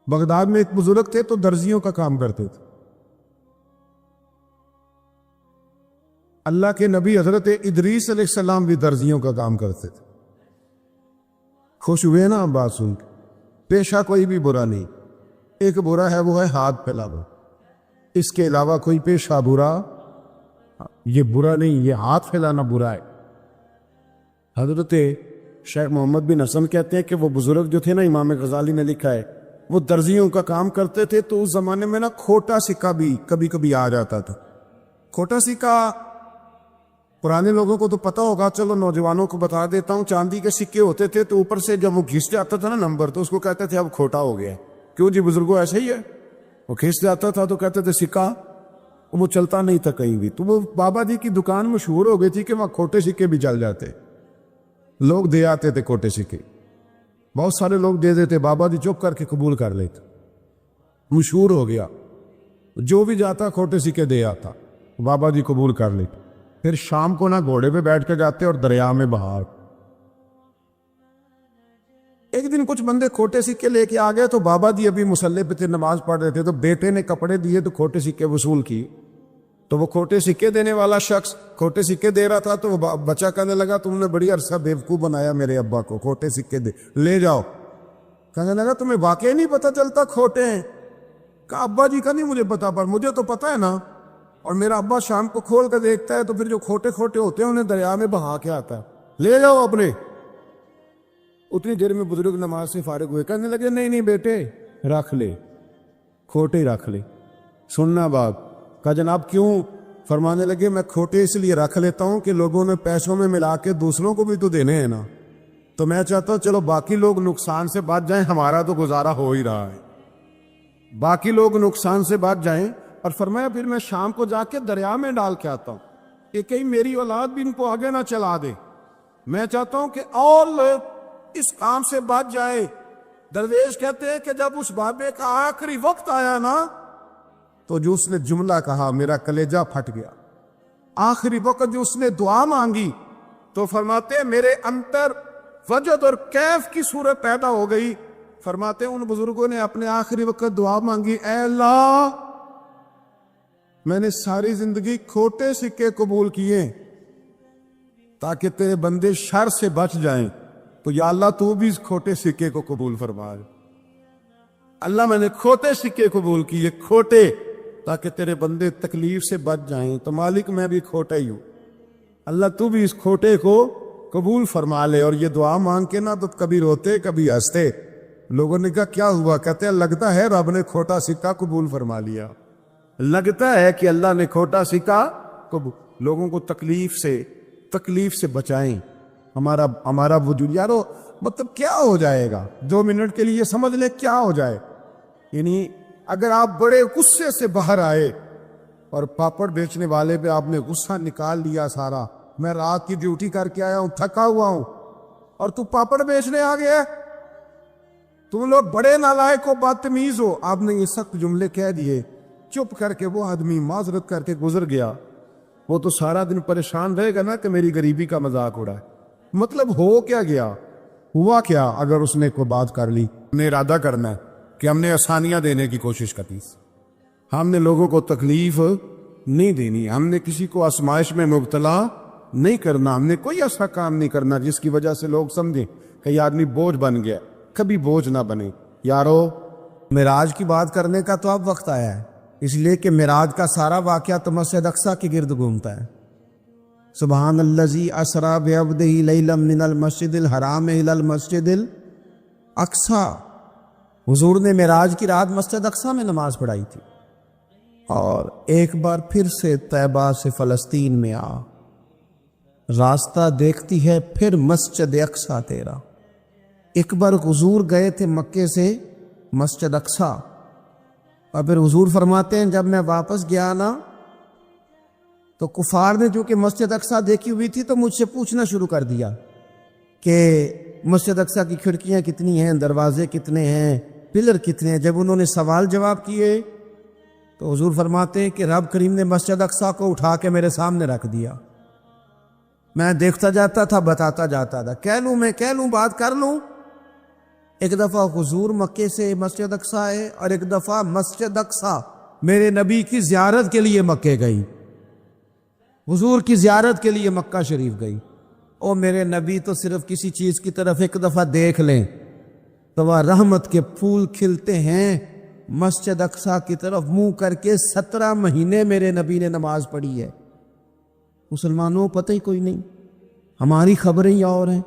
Baghdad میں ایک بزرگ تھے تو درزیوں کا کام کرتے تھے. اللہ کے نبی حضرت ادریس علیہ السلام بھی درزیوں کا کام کرتے تھے. خوش ہوئے نا بات سن کے؟ پیشہ کوئی بھی برا نہیں. ایک برا ہے وہ ہے ہاتھ پھیلانا. اس کے علاوہ کوئی پیشہ برا یہ برا نہیں، یہ ہاتھ پھیلانا برا ہے. حضرت شیخ محمد بن حسن کہتے ہیں کہ وہ بزرگ جو تھے نا، امام غزالی نے لکھا ہے، وہ درزیوں کا کام کرتے تھے تو اس زمانے میں نا کھوٹا سکہ بھی کبھی کبھی آ جاتا تھا. کھوٹا سکہ پرانے لوگوں کو تو پتہ ہوگا، چلو نوجوانوں کو بتا دیتا ہوں. چاندی کے سکے ہوتے تھے تو اوپر سے جب وہ گھس جاتا تھا نا نمبر، تو اس کو کہتے تھے اب کھوٹا ہو گیا. کیوں جی بزرگوں ایسے ہی ہے. وہ گھس جاتا تھا تو کہتے تھے سکہ، وہ چلتا نہیں تھا کہیں بھی. تو وہ بابا جی کی دکان مشہور ہو گئی تھی کہ وہاں کھوٹے سکے بھی چل جاتے. لوگ دے آتے تھے کھوٹے سکے، بہت سارے لوگ دے دیتے، بابا جی چپ کر کے قبول کر لیتے. مشہور ہو گیا، جو بھی جاتا کھوٹے سکے دے آتا، بابا جی قبول کر لیتے. پھر شام کو نہ گھوڑے پہ بیٹھ کے جاتے اور دریا میں بہا. ایک دن کچھ بندے کھوٹے سکے لے کے آ گئے تو بابا جی ابھی مصلے پہ تھے، نماز پڑھ رہے تھے. تو بیٹے نے کپڑے دیے تو کھوٹے سکے وصول کی. تو وہ کھوٹے سکے دینے والا شخص کھوٹے سکے دے رہا تھا تو وہ بچہ کہنے لگا تم نے بڑی عرصہ بیوقوف بنایا میرے ابا کو، کھوٹے سکے دے لے جاؤ. کہنے لگا تمہیں واقعی نہیں پتہ چلتا کھوٹے ہیں؟ کہا ابا جی کا نہیں مجھے پتا، پر مجھے تو پتہ ہے نا. اور میرا ابا شام کو کھول کر دیکھتا ہے تو پھر جو کھوٹے کھوٹے ہوتے ہیں انہیں دریا میں بہا کے آتا ہے. لے جاؤ اپنے. اتنی دیر میں بزرگ نماز سے فارغ ہوئے، کہنے لگے نہیں نہیں بیٹے رکھ لے، کھوٹے ہی رکھ لے. سننا بات. کہا جناب کیوں؟ فرمانے لگے میں کھوٹے اس لیے رکھ لیتا ہوں کہ لوگوں نے پیسوں میں ملا کے دوسروں کو بھی تو دینے ہیں نا. تو میں چاہتا ہوں چلو باقی لوگ نقصان سے بچ جائیں، ہمارا تو گزارا ہو ہی رہا ہے. باقی لوگ نقصان سے بچ جائیں. اور فرمایا پھر میں شام کو جا کے دریا میں ڈال کے آتا ہوں کہ کہیں میری اولاد بھی ان کو آگے نہ چلا دے. میں چاہتا ہوں کہ اور لوگ اس کام سے بچ جائے. درویش کہتے ہیں کہ جب اس بابے کا آخری وقت آیا نا تو جو اس نے جملہ کہا میرا کلیجہ پھٹ گیا. آخری وقت جو اس نے دعا مانگی تو فرماتے ہیں میرے اندر وجد اور کیف کی صورت پیدا ہو گئی. فرماتے ہیں ان بزرگوں نے اپنے آخری وقت دعا مانگی، اے اللہ میں نے ساری زندگی کھوٹے سکے قبول کیے تاکہ تیرے بندے شر سے بچ جائیں، تو یا اللہ تو بھی اس کھوٹے سکے کو قبول فرما. اللہ میں نے کھوٹے سکے قبول کیے، کھوٹے، تاکہ تیرے بندے تکلیف سے بچ جائیں. تو مالک میں بھی کھوٹا ہی ہوں، اللہ تو بھی اس کھوٹے کو قبول فرما لے. اور یہ دعا مانگ کے نا تو کبھی روتے کبھی ہنستے. لوگوں نے کہا کیا ہوا؟ کہتے ہیں لگتا ہے رب نے کھوٹا سکہ قبول فرما لیا. لگتا ہے کہ اللہ نے کھوٹا سکہ قبول. لوگوں کو تکلیف سے بچائیں. ہمارا وجود یارو مطلب کیا ہو جائے گا 2 منٹ کے لیے سمجھ لیں کیا ہو جائے. یعنی اگر آپ بڑے غصے سے باہر آئے اور پاپڑ بیچنے والے پہ آپ نے غصہ نکال لیا سارا، میں رات کی ڈیوٹی کر کے آیا ہوں تھکا ہوا ہوں اور تو پاپڑ بیچنے آ گیا، تم لوگ بڑے نالائق ہو، بدتمیز ہو. آپ نے یہ سخت جملے کہہ دیے، چپ کر کے وہ آدمی معذرت کر کے گزر گیا. وہ تو سارا دن پریشان رہے گا نا کہ میری غریبی کا مذاق اڑا ہے. مطلب ہو کیا گیا؟ ہوا کیا اگر اس نے کوئی بات کر لی؟ ہم نے ارادہ کرنا ہے کہ ہم نے آسانیاں دینے کی کوشش کرنی، ہم نے لوگوں کو تکلیف نہیں دینی، ہم نے کسی کو آزمائش میں مبتلا نہیں کرنا، ہم نے کوئی ایسا کام نہیں کرنا جس کی وجہ سے لوگ سمجھیں کہ یہ آدمی بوجھ بن گیا. کبھی بوجھ نہ بنے. یارو معراج کی بات کرنے کا تو اب وقت آیا ہے، اس لیے کہ معراج کا سارا واقعہ تو مسجد اقصیٰ کے گرد گھومتا ہے. سبحان الذی اسریٰ بعبدہ لیلا من المسجد الحرام الی المسجد الاقصیٰ. حضور نے معراج کی رات مسجد اقصیٰ میں نماز پڑھائی تھی. اور ایک بار پھر سے طیبہ سے فلسطین میں آ، راستہ دیکھتی ہے پھر مسجد اقصیٰ تیرا. ایک بار حضور گئے تھے مکے سے مسجد اقصیٰ، اور پھر حضور فرماتے ہیں جب میں واپس گیا نا تو کفار نے جو کہ مسجد اقصیٰ دیکھی ہوئی تھی تو مجھ سے پوچھنا شروع کر دیا کہ مسجد اقصیٰ کی کھڑکیاں کتنی ہیں، دروازے کتنے ہیں، پلر کتنے ہیں. جب انہوں نے سوال جواب کیے تو حضور فرماتے ہیں کہ رب کریم نے مسجد اقصیٰ کو اٹھا کے میرے سامنے رکھ دیا. میں دیکھتا جاتا تھا، بتاتا جاتا تھا، کہہ لوں بات کر لوں. ایک دفعہ حضور مکے سے مسجد اقصی آئے اور ایک دفعہ مسجد اقصی میرے نبی کی زیارت کے لیے مکے گئی، حضور کی زیارت کے لیے مکہ شریف گئی۔ او میرے نبی تو صرف کسی چیز کی طرف ایک دفعہ دیکھ لیں تو وہ رحمت کے پھول کھلتے ہیں۔ مسجد اقصی کی طرف منہ کر کے 17 مہینے میرے نبی نے نماز پڑھی ہے۔ مسلمانوں پتہ ہی کوئی نہیں، ہماری خبریں ہی اور ہیں،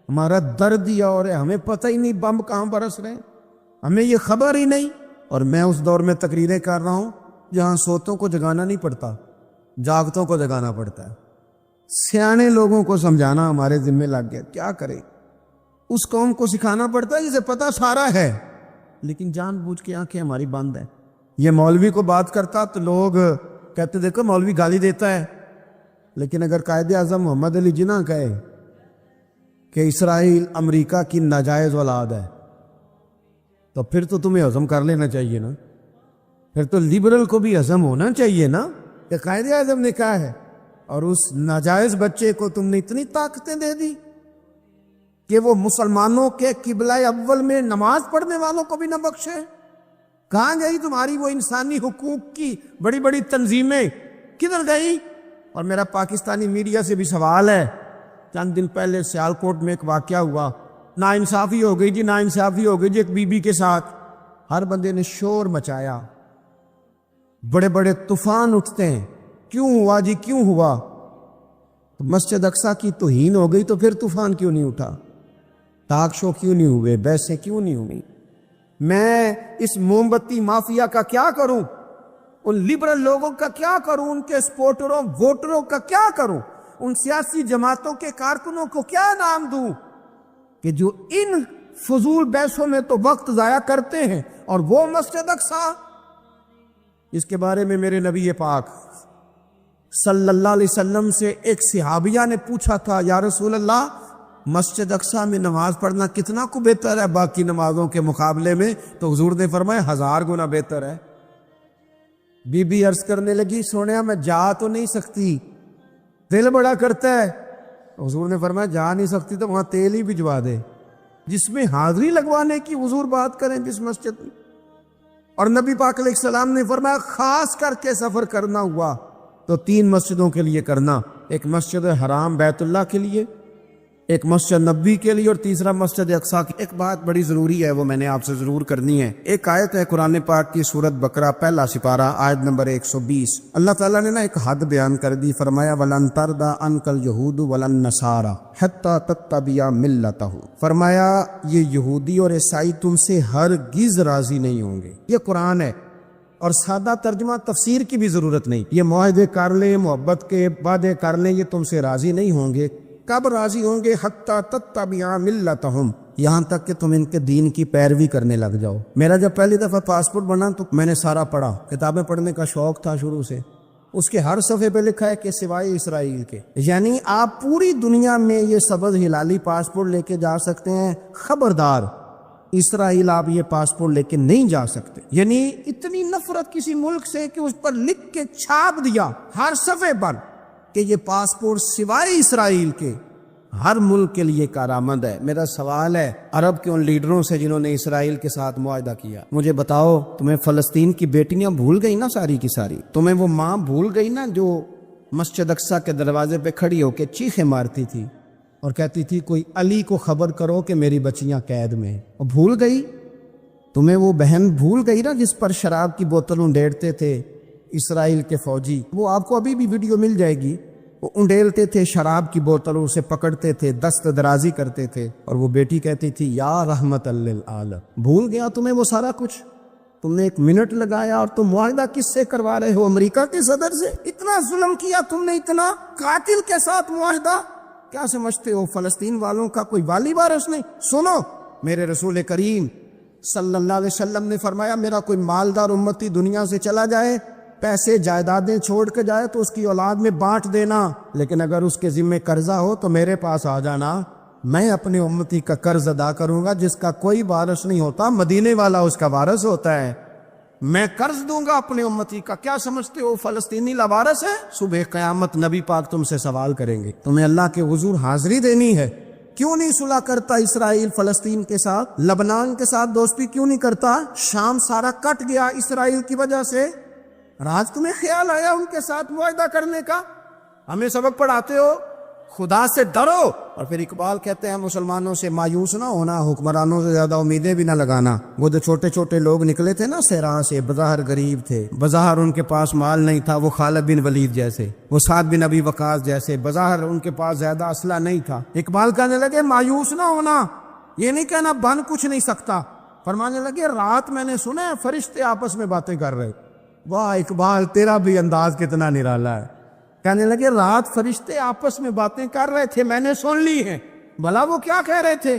ہمارا درد ہی اور ہے، ہمیں پتہ ہی نہیں بم کہاں برس رہے ہیں، ہمیں یہ خبر ہی نہیں۔ اور میں اس دور میں تقریریں کر رہا ہوں جہاں سوتوں کو جگانا نہیں پڑتا، جاگتوں کو جگانا پڑتا ہے۔ سیانے لوگوں کو سمجھانا ہمارے ذمہ لگ گیا، کیا کریں؟ اس قوم کو سکھانا پڑتا ہے جسے پتہ سارا ہے، لیکن جان بوجھ کے آنکھیں ہماری بند ہیں۔ یہ مولوی کو بات کرتا تو لوگ کہتے دیکھو مولوی گالی دیتا ہے، لیکن اگر قائد اعظم محمد علی جناح کہے کہ اسرائیل امریکہ کی ناجائز اولاد ہے تو پھر تو تمہیں ہضم کر لینا چاہیے نا، پھر تو لبرل کو بھی ہضم ہونا چاہیے نا کہ قائد اعظم نے کہا ہے، اور اس ناجائز بچے کو تم نے اتنی طاقتیں دے دی کہ وہ مسلمانوں کے قبلہ اول میں نماز پڑھنے والوں کو بھی نہ بخشے۔ کہاں گئی تمہاری وہ انسانی حقوق کی بڑی بڑی تنظیمیں، کدھر گئی؟ اور میرا پاکستانی میڈیا سے بھی سوال ہے، چند دن پہلے سیالکوٹ میں ایک واقعہ ہوا، ناانصافی ہو گئی جی، ناانصافی ہو گئی جی ایک بی بی کے ساتھ۔ ہر بندے نے شور مچایا، بڑے بڑے طوفان اٹھتے ہیں، کیوں ہوا جی کیوں ہوا؟ تو مسجد اقصی کی توہین ہو گئی تو پھر طوفان کیوں نہیں اٹھا؟ ٹاک شو کیوں نہیں ہوئے؟ بحثیں کیوں نہیں ہوئی؟ میں اس موم بتی مافیا کا کیا کروں؟ ان لبرل لوگوں کا کیا کروں؟ ان کے سپورٹروں ووٹروں کا کیا کروں؟ ان سیاسی جماعتوں کے کارکنوں کو کیا نام دوں کہ جو ان فضول بحثوں میں تو وقت ضائع کرتے ہیں، اور وہ مسجد اقصی اس کے بارے میں میرے نبی پاک صلی اللہ علیہ وسلم سے ایک صحابیہ نے پوچھا تھا، یا رسول اللہ مسجد اقصی میں نماز پڑھنا کتنا کو بہتر ہے باقی نمازوں کے مقابلے میں؟ تو حضور نے فرمایا 1000 گنا بہتر ہے۔ بی بی عرض کرنے لگی، سونیا میں جا تو نہیں سکتی، دل بڑا کرتا ہے۔ حضور نے فرمایا جا نہیں سکتی تو وہاں تیل ہی بھجوا دے، جس میں حاضری لگوانے کی حضور بات کریں جس مسجد میں۔ اور نبی پاک علیہ السلام نے فرمایا خاص کر کے سفر کرنا ہوا تو 3 مسجدوں کے لیے کرنا، ایک مسجد حرام بیت اللہ کے لیے، ایک مسجد نبی کے لیے، اور تیسرا مسجد اقصی کی۔ ایک بات بڑی ضروری ہے، وہ میں نے آپ سے ضرور کرنی ہے۔ ایک آیت ہے قرآن پاک کی سورت بقرہ پہلا سپارہ آیت نمبر 120۔ اللہ تعالیٰ نے ایک حد بیان کر دی، فرمایا وَلَن تَرْضَىٰ عَنْكَ الْيَهُودُ وَلَا النَّصَارَىٰ حَتَّىٰ تَتَّبِعَ مِلَّتَهُمْ۔ فرمایا یہ یہودی اور عیسائی تم سے ہرگز راضی نہیں ہوں گے۔ یہ قرآن ہے، اور سادہ ترجمہ تفسیر کی بھی ضرورت نہیں۔ یہ معاہدے کر لیں، محبت کے وعدے کر لیں، یہ تم سے راضی نہیں ہوں گے۔ کب راضی ہوں گے؟ حتیٰ تتبع ملتہم، یہاں تک کہ تم ان کے دین کی پیروی کرنے لگ جاؤ۔ میرا جب پہلی دفعہ پاسپورٹ بنا تو میں نے سارا پڑھا، کتابیں پڑھنے کا شوق تھا شروع سے۔ اس کے ہر صفحے پہ لکھا ہے کہ سوائے اسرائیل کے، یعنی آپ پوری دنیا میں یہ سبز ہلالی پاسپورٹ لے کے جا سکتے ہیں، خبردار اسرائیل آپ یہ پاسپورٹ لے کے نہیں جا سکتے۔ یعنی اتنی نفرت کسی ملک سے کہ اس پر لکھ کے چھاپ دیا ہر صفحے پر کہ یہ پاسپورٹ سوائے اسرائیل کے ہر ملک کے لیے کارآمد ہے۔ میرا سوال ہے عرب کے ان لیڈروں سے جنہوں نے اسرائیل کے ساتھ معاہدہ کیا، مجھے بتاؤ تمہیں فلسطین کی بیٹیاں بھول گئی نا ساری کی ساری؟ تمہیں وہ ماں بھول گئی نا جو مسجد اقصی کے دروازے پہ کھڑی ہو کے چیخیں مارتی تھی اور کہتی تھی کوئی علی کو خبر کرو کہ میری بچیاں قید میں ہیں؟ اور بھول گئی؟ تمہیں وہ بہن بھول گئی نا جس پر شراب کی بوتل انڈیڑتے تھے اسرائیل کے فوجی؟ وہ آپ کو ابھی بھی ویڈیو مل جائے گی، وہ انڈیلتے تھے شراب کی بوتل، اسے پکڑتے تھے، دست درازی کرتے تھے، اور وہ بیٹی کہتی تھی یا رحمت للعالم۔ بھول گیا تمہیں وہ سارا کچھ؟ تم نے 1 منٹ لگایا اور تم معاہدہ کس سے کروا رہے ہو؟ امریکہ کے صدر سے؟ اتنا ظلم کیا تم نے، اتنا قاتل کے ساتھ معاہدہ؟ کیا سمجھتے ہو فلسطین والوں کا کوئی والی وارث نہیں؟ سنو، میرے رسول کریم صلی اللہ علیہ وسلم نے فرمایا میرا کوئی مالدار امتی دنیا سے چلا جائے، پیسے جائیدادیں چھوڑ کے جائے تو اس کی اولاد میں بانٹ دینا، لیکن اگر اس کے ذمہ قرضہ ہو تو میرے پاس آ جانا، میں اپنے امتی کا قرض ادا کروں گا۔ جس کا کوئی وارث نہیں ہوتا مدینے والا اس کا وارث ہوتا ہے، میں قرض دوں گا اپنے امتی کا۔ کیا سمجھتے ہو فلسطینی لاوارث ہے؟ صبح قیامت نبی پاک تم سے سوال کریں گے، تمہیں اللہ کے حضور حاضری دینی ہے کیوں نہیں صلح کرتا اسرائیل فلسطین کے ساتھ؟ لبنان کے ساتھ دوستی کیوں نہیں کرتا؟ شام سارا کٹ گیا اسرائیل کی وجہ سے، رات تمہیں خیال آیا ان کے ساتھ معاہدہ کرنے کا؟ ہمیں سبق پڑھاتے ہو، خدا سے ڈرو۔ اور پھر اقبال کہتے ہیں مسلمانوں سے مایوس نہ ہونا، حکمرانوں سے زیادہ امیدیں بھی نہ لگانا۔ وہ جو چھوٹے چھوٹے لوگ نکلے تھے نا صحرا سے، بظاہر غریب تھے، بظاہر ان کے پاس مال نہیں تھا، وہ خالد بن ولید جیسے، وہ سعد بن ابی وقاص جیسے، بظاہر ان کے پاس زیادہ اسلحہ نہیں تھا۔ اقبال کہنے لگے مایوس نہ ہونا، یہ نہیں کہنا بن کچھ نہیں سکتا، فرمانے لگے رات میں نے سنا ہے فرشتے آپس میں باتیں کر رہے۔ واہ اقبال، تیرا بھی انداز کتنا نرالا ہے۔ کہنے لگے رات فرشتے آپس میں باتیں کر رہے تھے، میں نے سن لی ہیں۔ بھلا وہ کیا کہہ رہے تھے؟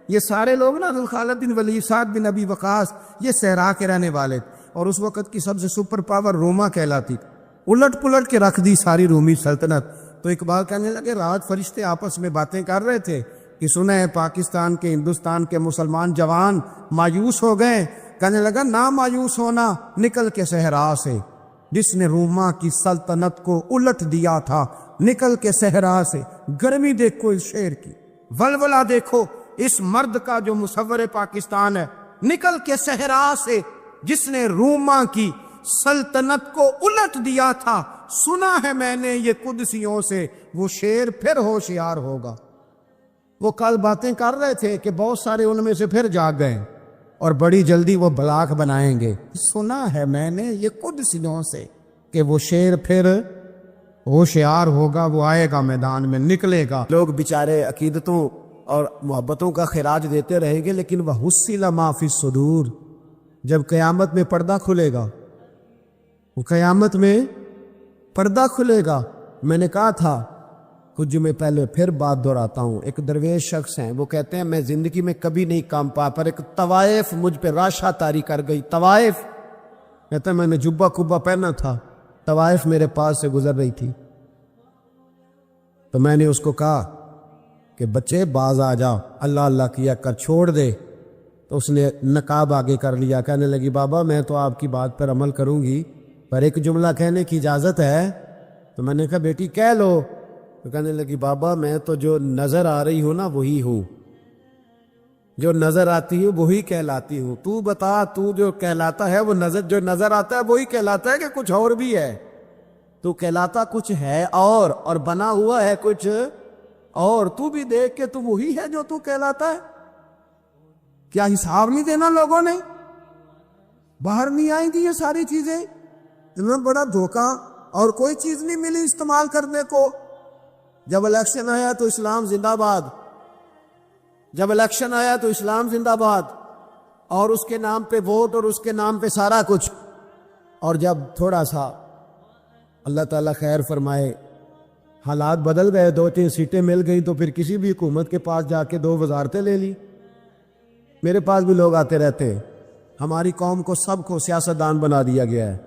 یہ سارے لوگ نا خالد بن ولید، سعد بن ابی وقاص، یہ صحرا کے رہنے والے تھے، اور اس وقت کی سب سے سپر پاور روما کہلاتی تھی، الٹ پلٹ کے رکھ دی ساری رومی سلطنت۔ تو اقبال کہنے لگے رات فرشتے آپس میں باتیں کر رہے تھے کہ سنا ہے پاکستان کے، ہندوستان کے مسلمان جوان مایوس ہو گئے۔ کہنے لگا نہ مایوس ہونا، نکل کے صحرا سے، جس نے روما کی سلطنت کو الٹ دیا تھا، نکل کے صحرا سے۔ گرمی دیکھو اس شعر کی، ولولہ دیکھو اس مرد کا جو مصور پاکستان ہے، نکل کے صحرا سے جس نے روما کی سلطنت کو الٹ دیا تھا، سنا ہے میں نے یہ قدسیوں سے، وہ شعر پھر ہوشیار ہوگا۔ وہ کل باتیں کر رہے تھے کہ بہت سارے ان میں سے پھر جاگ گئے اور بڑی جلدی وہ بلاک بنائیں گے۔ سنا ہے میں نے یہ قدسیوں سے کہ وہ شعر پھر ہوشیار ہوگا، وہ آئے گا میدان میں، نکلے گا۔ لوگ بیچارے عقیدتوں اور محبتوں کا خراج دیتے رہیں گے، لیکن وہ حصل ما فی الصدور، جب قیامت میں پردہ کھلے گا، وہ قیامت میں پردہ کھلے گا۔ میں نے کہا تھا کچھ جمعے پہلے، پھر بات دہراتا ہوں، ایک درویش شخص ہیں، وہ کہتے ہیں میں زندگی میں کبھی نہیں کام پا، پر ایک طوائف مجھ پہ راشا طاری کر گئی۔ طوائف کہتے ہیں میں نے جبہ کبہ پہنا تھا، طوائف میرے پاس سے گزر رہی تھی، تو میں نے اس کو کہا کہ بچے باز آ جا، اللہ اللہ کیا کر، چھوڑ دے۔ تو اس نے نقاب آگے کر لیا، کہنے لگی بابا میں تو آپ کی بات پر عمل کروں گی، پر ایک جملہ کہنے کی اجازت ہے؟ تو میں نے کہا بیٹی کہہ لو۔ تو کہنے لگی بابا میں تو جو نظر آ رہی ہوں نا وہی ہوں، جو نظر آتی ہے وہی کہلاتی ہوں، تو بتا تو جو کہلاتا ہے وہ جو نظر آتا ہے وہی کہلاتا ہے کہ کچھ اور بھی ہے؟ تو کہلاتا کچھ ہے اور بنا ہوا ہے کچھ اور، تو بھی دیکھ کے تو وہی ہے جو تو کہلاتا ہے۔ کیا حساب نہیں دینا لوگوں نے؟ باہر نہیں آئیں گی یہ ساری چیزیں؟ اتنا بڑا دھوکہ، اور کوئی چیز نہیں ملی استعمال کرنے کو۔ جب الیکشن آیا تو اسلام زندہ باد، جب الیکشن آیا تو اسلام زندہ باد، اور اس کے نام پہ ووٹ اور اس کے نام پہ سارا کچھ۔ اور جب تھوڑا سا اللہ تعالیٰ خیر فرمائے حالات بدل گئے، 2-3 سیٹیں مل گئیں، تو پھر کسی بھی حکومت کے پاس جا کے 2 وزارتیں لے لی۔ میرے پاس بھی لوگ آتے رہتے ہیں، ہماری قوم کو سب کو سیاستدان بنا دیا گیا ہے۔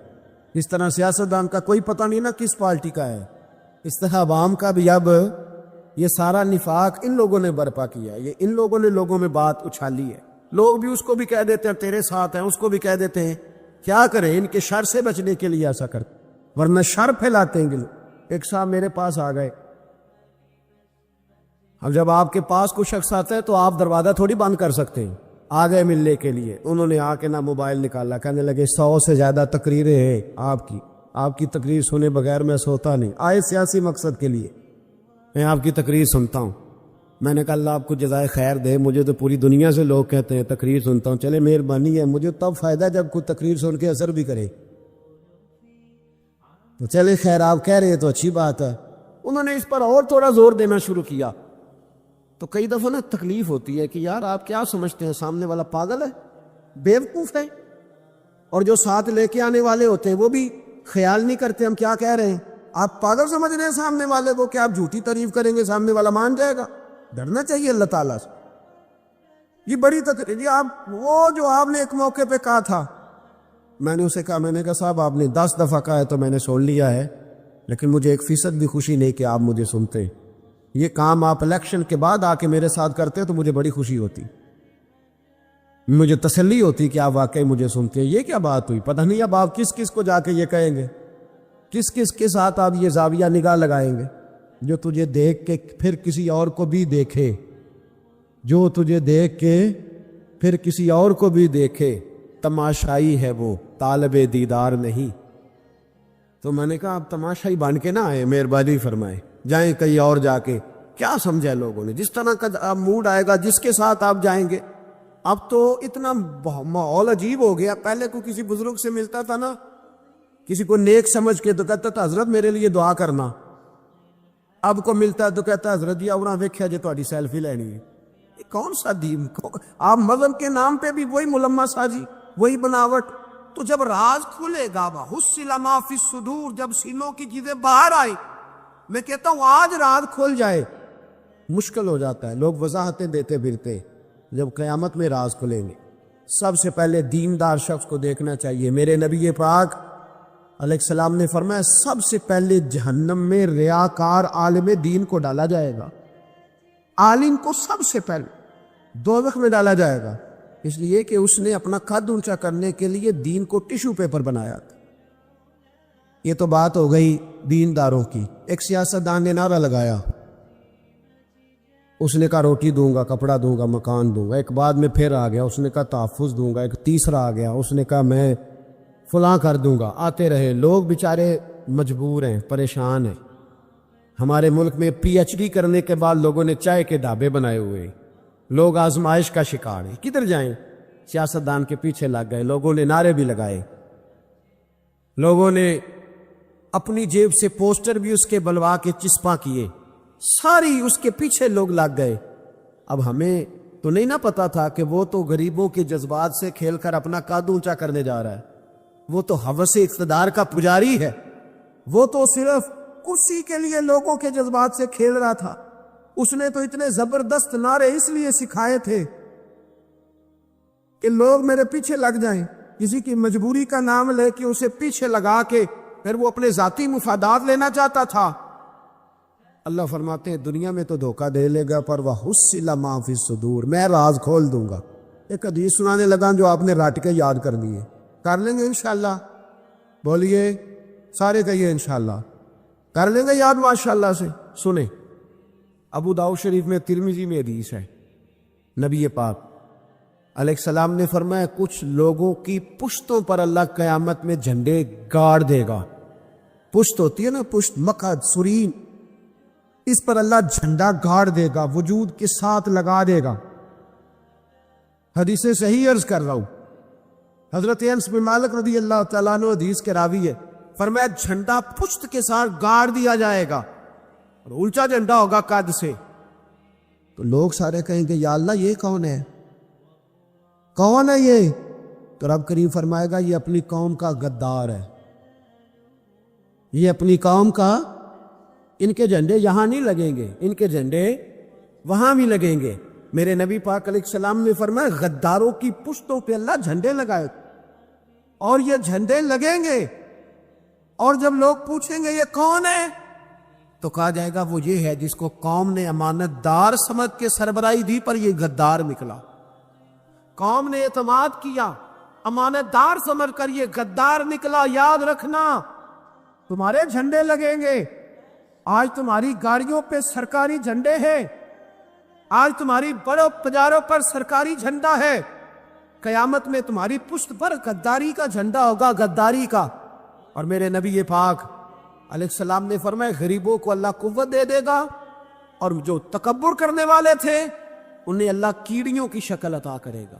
اس طرح سیاستدان کا کوئی پتہ نہیں نا کس پارٹی کا ہے، اس طرح عوام کا بھی اب یہ سارا نفاق ان لوگوں نے برپا کیا ہے، یہ ان لوگوں نے لوگوں میں بات اچھالی ہے۔ لوگ بھی اس کو بھی کہہ دیتے ہیں تیرے ساتھ ہیں، اس کو بھی کہہ دیتے ہیں۔ کیا کریں، ان کے شر سے بچنے کے لیے ایسا کرتے، ورنہ شر پھیلاتے ہیں۔ ایک صاحب میرے پاس آ گئے، اب جب آپ کے پاس کوئی شخص آتا ہے تو آپ دروازہ تھوڑی بند کر سکتے ہیں، آ گئے ملنے کے لیے۔ انہوں نے آ کے نہ موبائل نکالا، کہنے لگے 100 سے زیادہ تقریریں ہیں آپ کی تقریر سنے بغیر میں سوتا نہیں، آئے سیاسی مقصد کے لیے، میں آپ کی تقریر سنتا ہوں۔ میں نے کہا اللہ آپ کو جزائے خیر دے، مجھے تو پوری دنیا سے لوگ کہتے ہیں تقریر سنتا ہوں، چلے مہربانی ہے، مجھے تب فائدہ ہے جب کوئی تقریر سن کے اثر بھی کرے، تو چلے خیر آپ کہہ رہے تو اچھی بات ہے۔ انہوں نے اس پر اور تھوڑا زور دینا شروع کیا، تو کئی دفعہ نا تکلیف ہوتی ہے کہ یار آپ کیا سمجھتے ہیں سامنے والا پاگل ہے، بیوقوف ہے، اور جو ساتھ لے کے آنے والے ہوتے ہیں وہ بھی خیال نہیں کرتے ہم کیا کہہ رہے ہیں۔ آپ پاگل سمجھ رہے ہیں سامنے والے کو کہ آپ جھوٹی تعریف کریں گے سامنے والا مان جائے گا؟ ڈرنا چاہیے اللہ تعالیٰ سے۔ یہ بڑی تقریر، آپ وہ جو آپ نے ایک موقع پہ کہا تھا، میں نے اسے کہا، میں نے کہا صاحب آپ نے 10 دفعہ کہا ہے تو میں نے سن لیا ہے، لیکن مجھے 1% بھی خوشی نہیں کہ آپ مجھے سنتے۔ یہ کام آپ الیکشن کے بعد آ کے میرے ساتھ کرتے تو مجھے بڑی خوشی ہوتی، مجھے تسلی ہوتی کہ آپ واقعی مجھے سنتے ہیں۔ یہ کیا بات ہوئی؟ پتہ نہیں اب آپ کس کس کو جا کے یہ کہیں گے، کس کس کے ساتھ آپ یہ زاویہ نگاہ لگائیں گے جو تجھے دیکھ کے پھر کسی اور کو بھی دیکھے۔ جو تجھے دیکھ کے پھر کسی اور کو بھی دیکھے تماشائی ہے وہ، طالب دیدار نہیں۔ تو میں نے کہا آپ تماشائی بن کے نہ آئے، مہربانی فرمائیں، جائیں کہیں اور جا کے۔ کیا سمجھا لوگوں نے؟ جس طرح کا موڈ آئے گا، جس کے ساتھ آپ جائیں گے۔ اب تو اتنا ماحول عجیب ہو گیا، پہلے کو کسی بزرگ سے ملتا تھا نا، کسی کو نیک سمجھ کے تو کہتا تھا حضرت میرے لیے دعا کرنا، اب کو ملتا ہے تو کہتا ہے حضرت جی اوراں ویکھیا جے تہاڈی سیلفی لینی ہے۔ یہ کون سا دین؟ آپ مذہب کے نام پہ بھی وہی ملمہ سازی، وہی بناوٹ۔ تو جب راز کھلے گا، وَحُصِّلَ مَا فِي الصُّدُورِ، جب سینوں کی چیزیں باہر آئی، میں کہتا ہوں آج راز کھل جائے، مشکل ہو جاتا ہے، لوگ وضاحتیں دیتے پھرتے، جب قیامت میں راز کھلیں گے۔ سب سے پہلے دیندار شخص کو دیکھنا چاہیے۔ میرے نبی پاک علیہ السلام نے فرمایا سب سے پہلے جہنم میں ریاکار عالم دین کو ڈالا جائے گا۔ عالم کو سب سے پہلے دوزخ میں ڈالا جائے گا، اس لیے کہ اس نے اپنا قد اونچا کرنے کے لیے دین کو ٹیشو پیپر بنایا تھا۔ یہ تو بات ہو گئی دینداروں کی۔ ایک سیاستدان نے نعرہ لگایا، اس نے کہا روٹی دوں گا، کپڑا دوں گا، مکان دوں گا۔ ایک بعد میں پھر آ گیا، اس نے کہا تحفظ دوں گا۔ ایک تیسرا آ گیا، اس نے کہا میں فلاں کر دوں گا۔ آتے رہے لوگ، بیچارے مجبور ہیں، پریشان ہیں۔ ہمارے ملک میں پی ایچ ڈی کرنے کے بعد لوگوں نے چائے کے ڈھابے بنائے ہوئے ہیں، لوگ آزمائش کا شکار ہیں۔ کدھر جائیں؟ سیاستدان کے پیچھے لگ گئے، لوگوں نے نعرے بھی لگائے، لوگوں نے اپنی جیب سے پوسٹر بھی اس کے بلوا کے چسپاں کیے، ساری اس کے پیچھے لوگ لگ گئے۔ اب ہمیں تو نہیں نہ پتا تھا کہ وہ تو غریبوں کے جذبات سے کھیل کر اپنا قد اونچا کرنے جا رہا ہے، وہ تو ہوس اقتدار کا پجاری ہے، وہ تو صرف کرسی کے لیے لوگوں کے جذبات سے کھیل رہا تھا۔ اس نے تو اتنے زبردست نعرے اس لیے سکھائے تھے کہ لوگ میرے پیچھے لگ جائیں، کسی کی مجبوری کا نام لے کے اسے پیچھے لگا کے پھر وہ اپنے ذاتی مفادات لینا چاہتا تھا۔ اللہ فرماتے ہیں دنیا میں تو دھوکہ دے لے گا، پر وَحُصِّلَ مَا فِي الصُّدُورِ، میں راز کھول دوں گا۔ ایک حدیث سنانے لگا جو آپ نے رٹ کے یاد کر لیے، کر لیں گے انشاءاللہ؟ بولیے سارے کہیے انشاءاللہ، کر لیں گے یاد ماشاءاللہ سے؟ سنیں، ابو داؤد شریف میں، ترمذی میں حدیث ہے، نبی پاک علیہ السلام نے فرمایا کچھ لوگوں کی پشتوں پر اللہ قیامت میں جھنڈے گاڑ دے گا۔ پشت ہوتی ہے نا، پشت، مقعد، سرین، اس پر اللہ جھنڈا گاڑ دے گا، وجود کے ساتھ لگا دے گا۔ حدیث صحیح عرض کر رہا ہوں، حضرت انس بن مالک رضی اللہ تعالیٰ عنہ حدیث کے راوی ہے، فرمایا جھنڈا پشت کے ساتھ گاڑ دیا جائے گا، اور اونچا جھنڈا ہوگا قد سے۔ تو لوگ سارے کہیں گے یا اللہ یہ کون ہے، کون ہے یہ؟ تو رب کریم فرمائے گا یہ اپنی قوم کا غدار ہے، یہ اپنی قوم کا، ان کے جھنڈے یہاں نہیں لگیں گے، ان کے جھنڈے وہاں بھی لگیں گے۔ میرے نبی پاک علیہ السلام نے فرمایا غداروں کی پشتوں پہ اللہ جھنڈے لگائے، اور یہ جھنڈے لگیں گے، اور جب لوگ پوچھیں گے یہ کون ہے، تو کہا جائے گا وہ یہ ہے جس کو قوم نے امانت دار سمجھ کے سربراہی دی، پر یہ غدار نکلا۔ قوم نے اعتماد کیا، امانت دار سمجھ کر یہ غدار نکلا۔ یاد رکھنا تمہارے جھنڈے لگیں گے، آج تمہاری گاڑیوں پہ سرکاری جھنڈے ہیں، آج تمہاری بڑوں تجاروں پر سرکاری جھنڈا ہے، قیامت میں تمہاری پشت پر غداری کا جھنڈا ہوگا، غداری کا۔ اور میرے نبی پاک علیہ السلام نے فرمایا غریبوں کو اللہ قوت دے دے گا، اور جو تکبر کرنے والے تھے انہیں اللہ کیڑیوں کی شکل عطا کرے گا،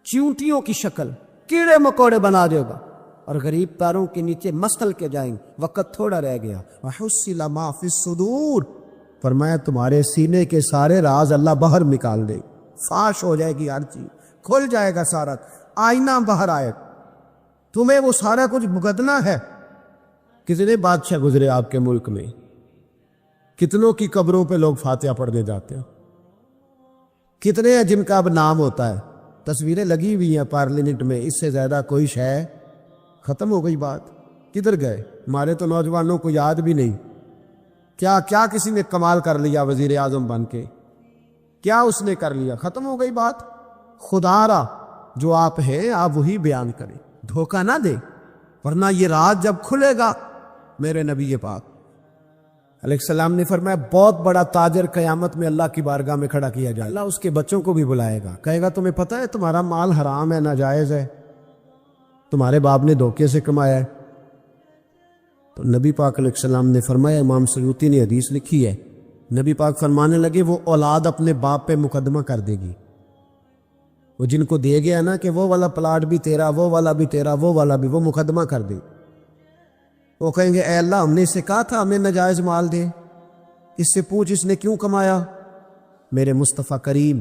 چیونٹیوں کی شکل، کیڑے مکوڑے بنا دے گا، اور غریب پیروں کے نیچے مسل کے جائیں گے۔ وقت تھوڑا رہ گیا۔ وَحُصِّلَ مَا فِي الصُّدُورِ، فرمایا تمہارے سینے کے سارے راز اللہ باہر نکال دے، فاش ہو جائے گی، ہر چیز کھل جائے گا، سارا آئینہ باہر آئے، تمہیں وہ سارا کچھ بھگتنا ہے۔ کتنے بادشاہ گزرے آپ کے ملک میں، کتنوں کی قبروں پہ لوگ فاتحہ پڑھنے جاتے ہیں، کتنے ہیں جن کا اب نام ہوتا ہے، تصویریں لگی ہوئی ہیں پارلیمنٹ میں، اس سے زیادہ کوئی شے؟ ختم ہو گئی بات۔ کدھر گئے ہمارے تو نوجوانوں کو یاد بھی نہیں، کیا کسی نے کمال کر لیا وزیر اعظم بن کے، کیا اس نے کر لیا؟ ختم ہو گئی بات۔ خدا را جو آپ ہیں آپ وہی بیان کریں، دھوکہ نہ دیں، ورنہ یہ راز جب کھلے گا، میرے نبی پاک علیہ السلام نے فرمایا بہت بڑا تاجر قیامت میں اللہ کی بارگاہ میں کھڑا کیا جائے، اللہ اس کے بچوں کو بھی بلائے گا، کہے گا تمہیں پتہ ہے تمہارا مال حرام ہے، ناجائز ہے، تمہارے باپ نے دھوکے سے کمایا ہے۔ تو نبی پاک علیہ السلام نے فرمایا، امام سیوطی نے حدیث لکھی ہے، نبی پاک فرمانے لگے وہ اولاد اپنے باپ پہ مقدمہ کر دے گی، وہ جن کو دے گیا نا کہ وہ والا پلاٹ بھی تیرا، وہ والا بھی تیرا، وہ والا بھی، وہ مقدمہ کر دے، وہ کہیں گے اے اللہ ہم نے اس سے کہا تھا ہمیں ناجائز مال دے، اس سے پوچھ اس نے کیوں کمایا۔ میرے مصطفیٰ کریم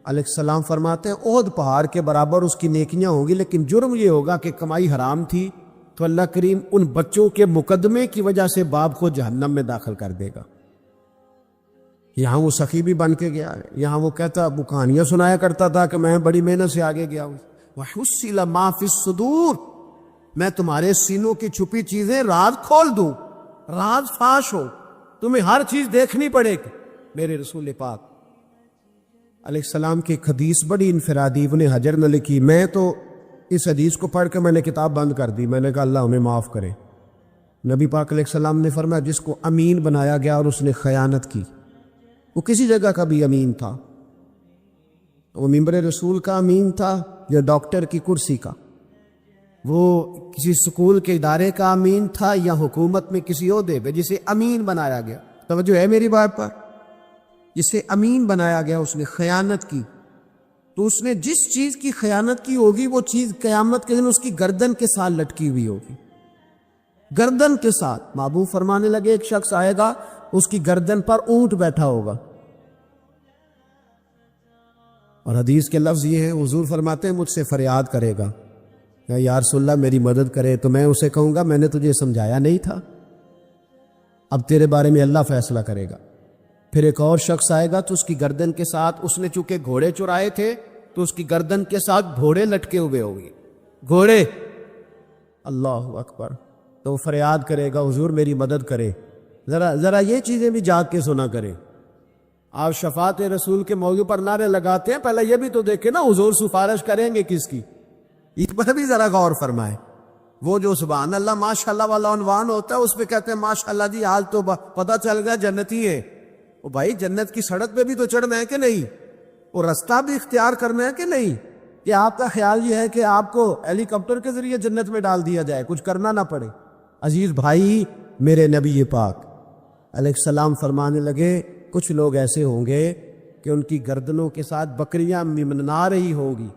علیہ السلام فرماتے ہیں احد پہاڑ کے برابر اس کی نیکیاں ہوں گی، لیکن جرم یہ ہوگا کہ کمائی حرام تھی، تو اللہ کریم ان بچوں کے مقدمے کی وجہ سے باپ کو جہنم میں داخل کر دے گا۔ یہاں وہ سخی بھی بن کے گیا ہے، یہاں وہ کہتا وہ کہانیاں سنایا کرتا تھا کہ میں بڑی محنت سے آگے گیا ہوں۔ وَحُصِّلَ مَا فِي الصُّدُورِ، میں تمہارے سینوں کی چھپی چیزیں راز کھول دوں، راز فاش ہو، تمہیں ہر چیز دیکھنی پڑے گی۔ میرے رسول پاک علیہ السلام کی ایک حدیث بڑی انفرادی ابن حجر نے لکھی، میں تو اس حدیث کو پڑھ کے میں نے کتاب بند کر دی، میں نے کہا اللہ ہمیں معاف کرے۔ نبی پاک علیہ السلام نے فرمایا جس کو امین بنایا گیا اور اس نے خیانت کی، وہ کسی جگہ کا بھی امین تھا، وہ ممبر رسول کا امین تھا یا ڈاکٹر کی کرسی کا، وہ کسی سکول کے ادارے کا امین تھا یا حکومت میں کسی عہدے پہ جسے امین بنایا گیا، توجہ ہے میری بات پر، جسے امین بنایا گیا اس نے خیانت کی، تو اس نے جس چیز کی خیانت کی ہوگی وہ چیز قیامت کے دن اس کی گردن کے ساتھ لٹکی ہوئی ہوگی، گردن کے ساتھ۔ محبوب فرمانے لگے ایک شخص آئے گا اس کی گردن پر اونٹ بیٹھا ہوگا، اور حدیث کے لفظ یہ ہے حضور فرماتے ہیں مجھ سے فریاد کرے گا کہ یا رسول اللہ میری مدد کرے، تو میں اسے کہوں گا میں نے تجھے سمجھایا نہیں تھا، اب تیرے بارے میں اللہ فیصلہ کرے گا۔ پھر ایک اور شخص آئے گا تو اس کی گردن کے ساتھ، اس نے چونکہ گھوڑے چرائے تھے تو اس کی گردن کے ساتھ گھوڑے لٹکے ہوئے ہوں گے، گھوڑے، اللہ اکبر، تو وہ فریاد کرے گا حضور میری مدد کرے۔ ذرا یہ چیزیں بھی جاگ کے سنا کریں۔ آپ شفاعت رسول کے موضوع پر نعرے لگاتے ہیں، پہلے یہ بھی تو دیکھیں نا حضور سفارش کریں گے کس کی، اس پر بھی ذرا غور فرمائیں۔ وہ جو سبحان اللہ ماشاءاللہ والا عنوان ہوتا ہے اس پہ کہتے ہیں ماشاءاللہ جی آج تو پتہ چل گیا جنتی ہے۔ وہ بھائی جنت کی سڑک پہ بھی تو چڑھنا ہے کہ نہیں، وہ رستہ بھی اختیار کرنا ہے کہ نہیں؟ کہ آپ کا خیال یہ ہے کہ آپ کو ہیلی کاپٹر کے ذریعے جنت میں ڈال دیا جائے، کچھ کرنا نہ پڑے؟ عزیز بھائی، میرے نبی پاک علیہ السلام فرمانے لگے کچھ لوگ ایسے ہوں گے کہ ان کی گردنوں کے ساتھ بکریاں ممنا رہی ہوگی،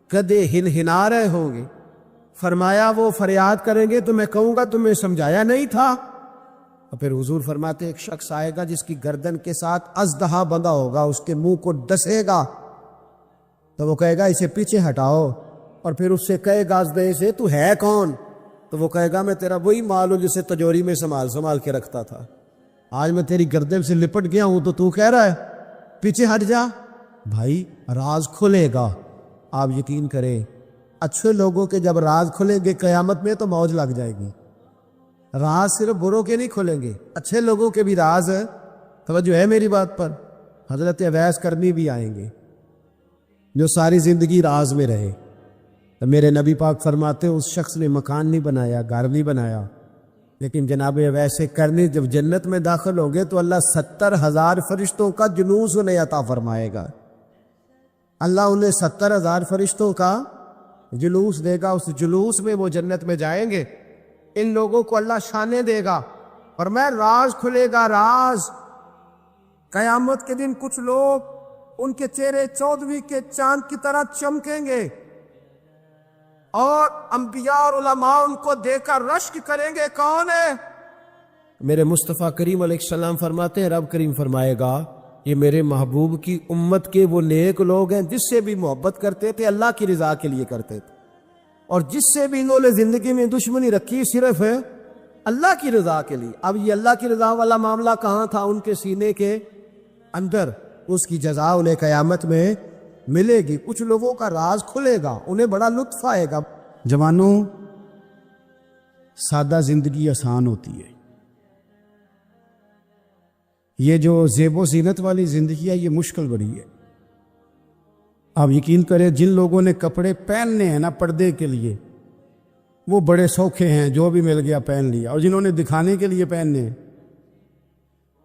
گدھے ہنہنا رہے ہوں گے، فرمایا وہ فریاد کریں گے تو میں کہوں گا تمہیں سمجھایا نہیں تھا۔ اور پھر حضور فرماتے ایک شخص آئے گا جس کی گردن کے ساتھ اژدہا بندھا ہوگا، اس کے منہ کو ڈسے گا، تو وہ کہے گا اسے پیچھے ہٹاؤ، اور پھر اس سے کہے گا اژدہے سے تو ہے کون؟ تو وہ کہے گا میں تیرا وہی مال ہوں جسے تجوری میں سنبھال کے رکھتا تھا، آج میں تیری گردن سے لپٹ گیا ہوں تو کہہ رہا ہے پیچھے ہٹ جا۔ بھائی راز کھلے گا، آپ یقین کریں، اچھے لوگوں کے جب راز کھلیں گے قیامت میں تو موج لگ جائے گی۔ راز صرف بروں کے نہیں کھلیں گے، اچھے لوگوں کے بھی راز ہے، توجہ ہے میری بات پر۔ حضرت اویس کرنی بھی آئیں گے جو ساری زندگی راز میں رہے، تو میرے نبی پاک فرماتے اس شخص نے مکان نہیں بنایا، گھر نہیں بنایا، لیکن جناب اویس کرنی جب جنت میں داخل ہوں گے تو اللہ 70,000 فرشتوں کا جلوس انہیں عطا فرمائے گا، اللہ انہیں 70,000 فرشتوں کا جلوس دے گا، اس جلوس میں وہ جنت میں جائیں گے، ان لوگوں کو اللہ شانے دے گا، اور میں راز کھلے گا، راز۔ قیامت کے دن کچھ لوگ ان کے چہرے 14ویں کے چاند کی طرح چمکیں گے، اور انبیاء اور علماء ان کو دیکھ کر رشک کریں گے، کون ہے؟ میرے مصطفیٰ کریم علیہ السلام فرماتے ہیں رب کریم فرمائے گا یہ میرے محبوب کی امت کے وہ نیک لوگ ہیں جس سے بھی محبت کرتے تھے اللہ کی رضا کے لیے کرتے تھے، اور جس سے بھی انہوں نے زندگی میں دشمنی رکھی صرف اللہ کی رضا کے لیے۔ اب یہ اللہ کی رضا والا معاملہ کہاں تھا؟ ان کے سینے کے اندر، اس کی جزا انہیں قیامت میں ملے گی۔ کچھ لوگوں کا راز کھلے گا، انہیں بڑا لطف آئے گا۔ جوانوں، سادہ زندگی آسان ہوتی ہے، یہ جو زیب و زینت والی زندگی ہے یہ مشکل بڑی ہے۔ آپ یقین کریں جن لوگوں نے کپڑے پہننے ہیں نا پردے کے لیے، وہ بڑے سوکھے ہیں، جو بھی مل گیا پہن لیا، اور جنہوں نے دکھانے کے لیے پہننے ہیں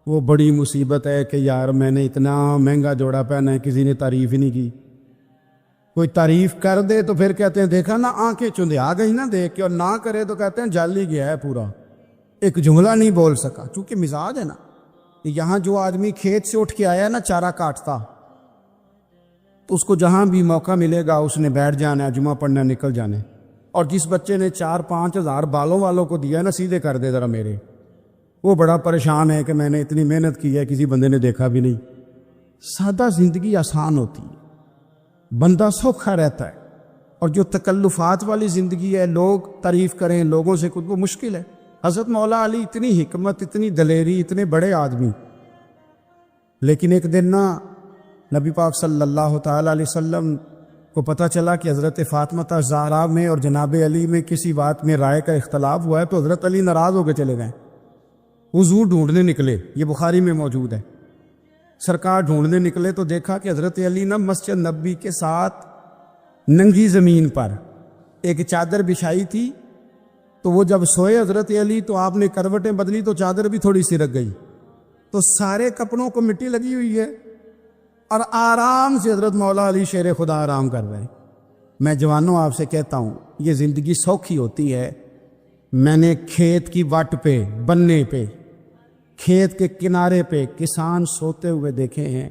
وہ بڑی مصیبت ہے کہ یار میں نے اتنا مہنگا جوڑا پہنا ہے کسی نے تعریف ہی نہیں کی. کوئی تعریف کر دے تو پھر کہتے ہیں دیکھا نا آنکھیں چندیا گئی نا دیکھ کے, اور نہ کرے تو کہتے ہیں جل ہی گیا ہے پورا, ایک جملہ نہیں بول سکا. چونکہ مزاج ہے نا, یہاں جو آدمی کھیت سے اٹھ کے آیا نا چارہ کاٹتا, تو اس کو جہاں بھی موقع ملے گا اس نے بیٹھ جانا ہے, جمعہ پڑھنا نکل جانے. اور جس بچے نے 4-5 ہزار بالوں والوں کو دیا نا سیدھے کر دے ذرا میرے, وہ بڑا پریشان ہے کہ میں نے اتنی محنت کی ہے کسی بندے نے دیکھا بھی نہیں. سادہ زندگی آسان ہوتی ہے, بندہ سوکھا رہتا ہے. اور جو تکلفات والی زندگی ہے, لوگ تعریف کریں لوگوں سے کچھ, وہ مشکل ہے. حضرت مولا علی اتنی حکمت, اتنی دلیری, اتنے بڑے آدمی, لیکن ایک دن نا نبی پاک صلی اللہ تعالیٰ علیہ وسلم کو پتہ چلا کہ حضرت فاطمہ زہرا میں اور جناب علی میں کسی بات میں رائے کا اختلاف ہوا ہے. تو حضرت علی ناراض ہو کے چلے گئے, حضور ڈھونڈنے نکلے, یہ بخاری میں موجود ہے. سرکار ڈھونڈنے نکلے تو دیکھا کہ حضرت علی نا مسجد نبی کے ساتھ ننگی زمین پر ایک چادر بچھائی تھی. تو وہ جب سوئے حضرت علی تو آپ نے کروٹیں بدلی تو چادر بھی تھوڑی سی رک گئی, تو سارے کپڑوں کو مٹی لگی ہوئی ہے, اور آرام سے حضرت مولا علی شیر خدا آرام کر رہے ہیں. میں جوانوں آپ سے کہتا ہوں یہ زندگی سوکھی ہوتی ہے. میں نے کھیت کی وٹ پہ, بننے پہ, کھیت کے کنارے پہ کسان سوتے ہوئے دیکھے ہیں,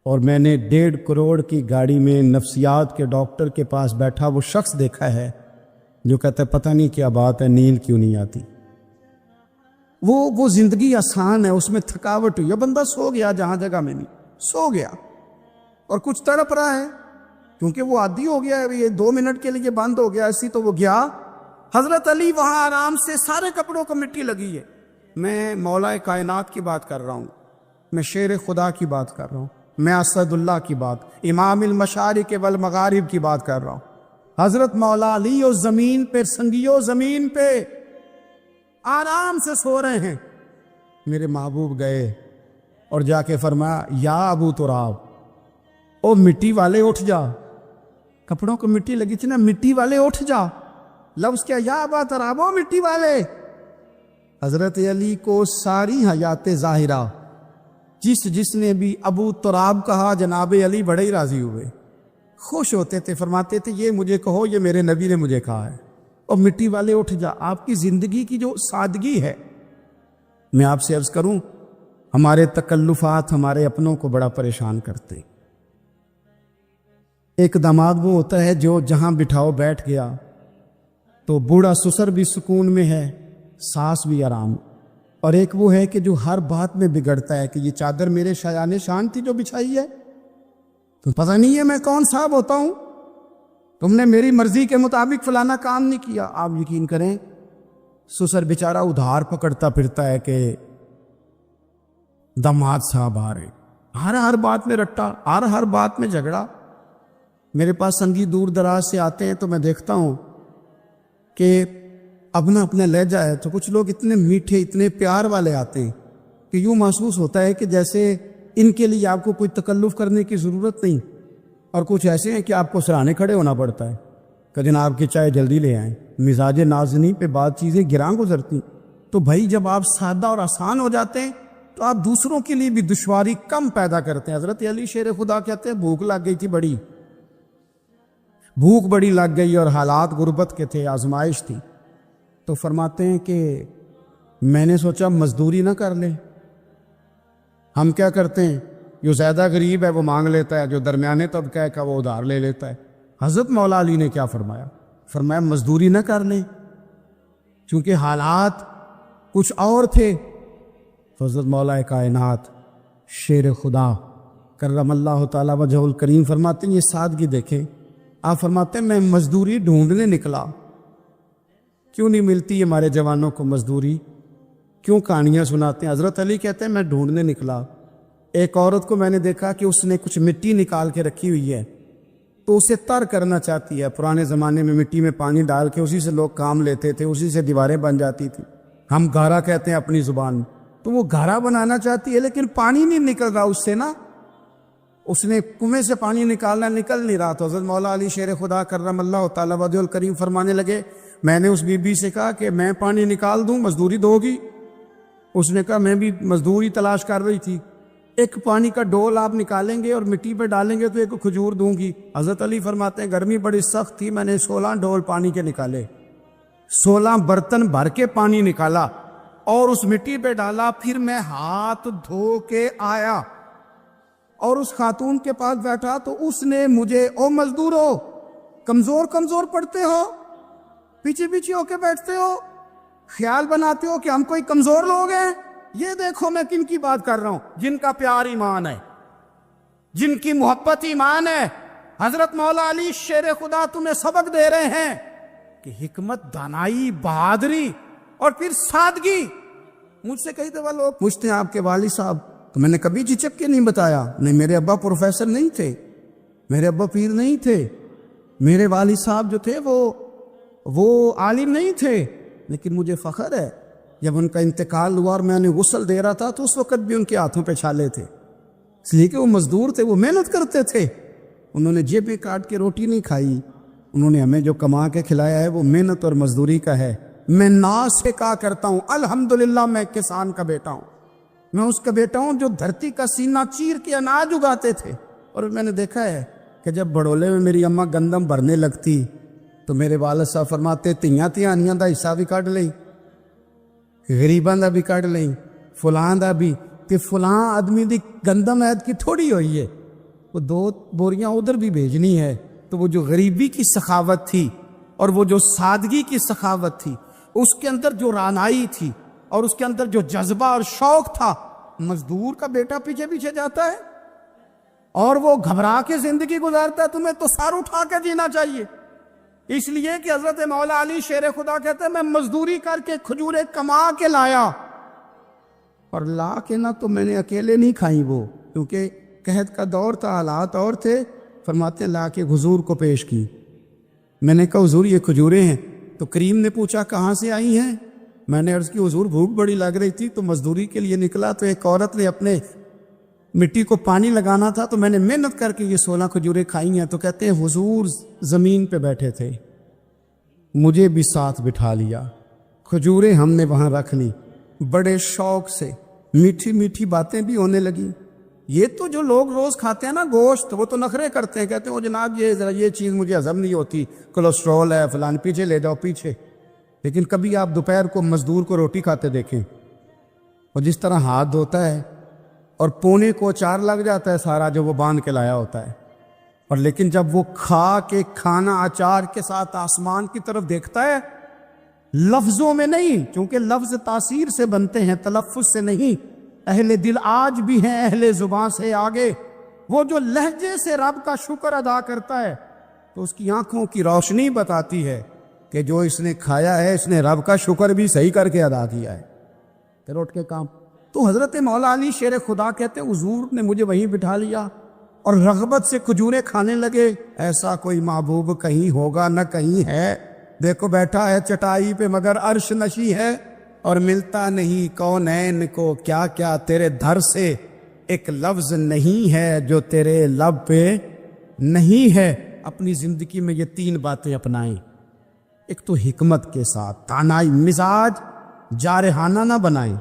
اور میں نے 1.5 کروڑ کی گاڑی میں نفسیات کے ڈاکٹر کے پاس بیٹھا وہ شخص دیکھا ہے جو کہتا ہے پتہ نہیں کیا بات ہے, نیند کیوں نہیں آتی. وہ زندگی آسان ہے, اس میں تھکاوٹ ہوئی ہے, بندہ سو گیا جہاں جگہ میں نہیں, سو گیا اور کچھ تڑپ رہا ہے کیونکہ وہ عادی ہو گیا ہے, یہ 2 منٹ کے لیے بند ہو گیا ایسی, تو وہ گیا. حضرت علی وہاں آرام سے, سارے کپڑوں کو مٹی لگی ہے. میں مولا کائنات کی بات کر رہا ہوں, میں شیر خدا کی بات کر رہا ہوں, میں اسد اللہ کی بات, امام المشارق والمغارب کی بات کر رہا ہوں. حضرت مولا علی اور زمین پہ, سنگیو زمین پہ آرام سے سو رہے ہیں. میرے محبوب گئے اور جا کے فرمایا یا ابو تراب, او مٹی والے اٹھ جا, کپڑوں کو مٹی لگی تھی نا, مٹی والے اٹھ جا. لفظ کیا, یا ابا تراب, او مٹی والے. حضرت علی کو ساری حیات ظاہرہ جس نے بھی ابو تراب کہا جناب علی بڑے ہی راضی ہوئے, خوش ہوتے تھے, فرماتے تھے یہ مجھے کہو, یہ میرے نبی نے مجھے کہا ہے. اور مٹی والے اٹھ جا. آپ کی زندگی کی جو سادگی ہے, میں آپ سے عرض کروں ہمارے تکلفات ہمارے اپنوں کو بڑا پریشان کرتے. ایک داماد وہ ہوتا ہے جو جہاں بٹھاؤ بیٹھ گیا, تو بوڑھا سسر بھی سکون میں ہے, ساس بھی آرام. اور ایک وہ ہے کہ جو ہر بات میں بگڑتا ہے کہ یہ چادر میرے شایان شان تھی جو بچھائی ہے, تو پتہ نہیں ہے میں کون صاحب ہوتا ہوں, تم نے میری مرضی کے مطابق فلانا کام نہیں کیا. آپ یقین کریں سسر بیچارہ ادھار پکڑتا پھرتا ہے کہ داماد صاحب آ رہے, ہر بات میں رٹا, ہر بات میں جھگڑا. میرے پاس سنگی دور دراز سے آتے ہیں تو میں دیکھتا ہوں کہ اپنا لہجہ ہے, تو کچھ لوگ اتنے میٹھے, اتنے پیار والے آتے ہیں کہ یوں محسوس ہوتا ہے کہ جیسے ان کے لیے آپ کو کوئی تکلف کرنے کی ضرورت نہیں. اور کچھ ایسے ہیں کہ آپ کو سرانے کھڑے ہونا پڑتا ہے کہ جناب کی چائے جلدی لے آئیں. مزاج نازنی پہ بعض چیزیں گراں گزرتی. تو بھائی جب آپ سادہ اور آسان ہو جاتے ہیں تو آپ دوسروں کے لیے بھی دشواری کم پیدا کرتے ہیں. حضرت علی شیر خدا کہتے ہیں بھوک لگ گئی تھی, بڑی بھوک بڑی لگ گئی, اور حالات غربت کے تھے, آزمائش تھی. تو فرماتے ہیں کہ میں نے سوچا مزدوری نہ کر لیں. ہم کیا کرتے ہیں, جو زیادہ غریب ہے وہ مانگ لیتا ہے, جو درمیانے طبقہ ہے کا وہ ادھار لے لیتا ہے. حضرت مولا علی نے کیا فرمایا, فرمایا مزدوری نہ کر لیں, چونکہ حالات کچھ اور تھے. حضرت مولا کائنات شیر خدا کرم اللہ تعالی وجہ الکریم فرماتے ہیں یہ سادگی دیکھیں. آپ فرماتے ہیں میں مزدوری ڈھونڈنے نکلا. کیوں نہیں ملتی ہمارے جوانوں کو مزدوری, کیوں کہانیاں سناتے ہیں. حضرت علی کہتے ہیں میں ڈھونڈنے نکلا. ایک عورت کو میں نے دیکھا کہ اس نے کچھ مٹی نکال کے رکھی ہوئی ہے, تو اسے تر کرنا چاہتی ہے. پرانے زمانے میں مٹی میں پانی ڈال کے اسی سے لوگ کام لیتے تھے, اسی سے دیواریں بن جاتی تھی. ہم گھارا کہتے ہیں اپنی زبان میں. تو وہ گھارا بنانا چاہتی ہے لیکن پانی نہیں نکل رہا اس سے نا, اس نے کنویں سے پانی نکالنا, نکل نہیں رہا. تو حضرت مولا علی شیر خدا کرم اللہ تعالی وجہ الکریم فرمانے لگے میں نے اس بی بی سے کہا کہ میں پانی نکال دوں, مزدوری دو گی؟ اس نے کہا میں بھی مزدور ہی تلاش کر رہی تھی، ایک پانی کا ڈول آپ نکالیں گے اور مٹی پہ ڈالیں گے تو ایک کھجور دوں گی۔ حضرت علی فرماتے ہیں گرمی بڑی سخت تھی، میں نے 16 ڈول پانی کے نکالے، 16 برتن بھر کے پانی نکالا اور اس مٹی پہ ڈالا، پھر میں ہاتھ دھو کے آیا اور اس خاتون کے پاس بیٹھا تو اس نے مجھے، او مزدورو کمزور کمزور پڑتے ہو، پیچھے پیچھے ہو کے بیٹھتے ہو، خیال بناتے ہو کہ ہم کوئی کمزور لوگ ہیں، یہ دیکھو میں کن کی بات کر رہا ہوں، جن کا پیار ایمان ہے، جن کی محبت ایمان ہے۔ حضرت مولا علی شیر خدا تمہیں سبق دے رہے ہیں کہ حکمت، دانائی، بہادری اور پھر سادگی۔ مجھ سے کئی دفعہ لوگ پوچھتے ہیں آپ کے والد صاحب، تو میں نے کبھی جھجک کے نہیں بتایا، نہیں میرے ابا پروفیسر نہیں تھے، میرے ابا پیر نہیں تھے، میرے والد صاحب جو تھے وہ عالم نہیں تھے، لیکن مجھے فخر ہے جب ان کا انتقال ہوا اور میں انہیں غسل دے رہا تھا تو اس وقت بھی ان کے ہاتھوں پہ چھالے تھے، اس لیے کہ وہ مزدور تھے، وہ محنت کرتے تھے، انہوں نے جیبیں کاٹ کے روٹی نہیں کھائی، انہوں نے ہمیں جو کما کے کھلایا ہے وہ محنت اور مزدوری کا ہے۔ میں ناز سے کہا کرتا ہوں الحمدللہ میں کسان کا بیٹا ہوں، میں اس کا بیٹا ہوں جو دھرتی کا سینہ چیر کے اناج اگاتے تھے۔ اور میں نے دیکھا ہے کہ جب بڑولے میں میری اماں گندم بھرنے لگتی تو میرے والد صاحب فرماتے تیاں تیانیاں دا حصہ بھی کٹ لئی، غریباں دا بھی کٹ لئی، فلاں دا بھی، کہ فلاں آدمی دی گندم عید کی تھوڑی ہوئی ہے، وہ 2 بوریاں ادھر بھی بھیجنی ہے۔ تو وہ جو غریبی کی سخاوت تھی اور وہ جو سادگی کی سخاوت تھی، اس کے اندر جو رانائی تھی اور اس کے اندر جو جذبہ اور شوق تھا، مزدور کا بیٹا پیچھے پیچھے جاتا ہے اور وہ گھبرا کے زندگی گزارتا ہے، تمہیں تو سر اٹھا کے جینا چاہیے۔ اس لیے کہ حضرت مولا علی شیر خدا کہتے ہیں میں مزدوری کر کے کھجوریں کما کے لایا، اور لا کے نہ تو میں نے اکیلے نہیں کھائی وہ، کیونکہ قحط کا دور تھا، حالات اور تھے، فرماتے لا کے حضور کو پیش کی۔ میں نے کہا حضور یہ کھجوریں ہیں، تو کریم نے پوچھا کہاں سے آئی ہیں؟ میں نے عرض کی حضور بھوک بڑی لگ رہی تھی تو مزدوری کے لیے نکلا، تو ایک عورت نے اپنے مٹی کو پانی لگانا تھا تو میں نے محنت کر کے یہ 16 کھجوریں کھائی ہیں۔ تو کہتے ہیں حضور زمین پہ بیٹھے تھے، مجھے بھی ساتھ بٹھا لیا، کھجوریں ہم نے وہاں رکھ لی، بڑے شوق سے میٹھی میٹھی باتیں بھی ہونے لگی۔ یہ تو جو لوگ روز کھاتے ہیں نا گوشت، وہ تو نخرے کرتے ہیں، کہتے ہیں وہ جناب یہ ذرا یہ چیز مجھے ہضم نہیں ہوتی، کولیسٹرول ہے فلان، پیچھے لے جاؤ پیچھے۔ لیکن کبھی آپ دوپہر کو مزدور کو روٹی کھاتے دیکھیں، اور جس طرح ہاتھ دھوتا ہے اور پونے کو 4 لگ جاتا ہے سارا جو وہ باندھ کے لایا ہوتا ہے، اور لیکن جب وہ کھا کے کھانا اچار کے ساتھ آسمان کی طرف دیکھتا ہے، لفظوں میں نہیں، کیونکہ لفظ تاثیر سے بنتے ہیں، تلفظ سے نہیں، اہل دل آج بھی ہیں اہل زبان سے آگے، وہ جو لہجے سے رب کا شکر ادا کرتا ہے تو اس کی آنکھوں کی روشنی بتاتی ہے کہ جو اس نے کھایا ہے اس نے رب کا شکر بھی صحیح کر کے ادا کیا ہے، پھر اٹھ کے کام۔ تو حضرت مولا علی شیر خدا کہتے حضور نے مجھے وہیں بٹھا لیا اور رغبت سے کھجوریں کھانے لگے۔ ایسا کوئی محبوب کہیں ہوگا نہ کہیں ہے، دیکھو بیٹھا ہے چٹائی پہ مگر عرش نشی ہے، اور ملتا نہیں کونین کو کیا کیا تیرے در سے، ایک لفظ نہیں ہے جو تیرے لب پہ نہیں ہے۔ اپنی زندگی میں یہ 3 باتیں اپنائیں، ایک تو حکمت کے ساتھ دانائی، مزاج جارحانہ نہ بنائیں۔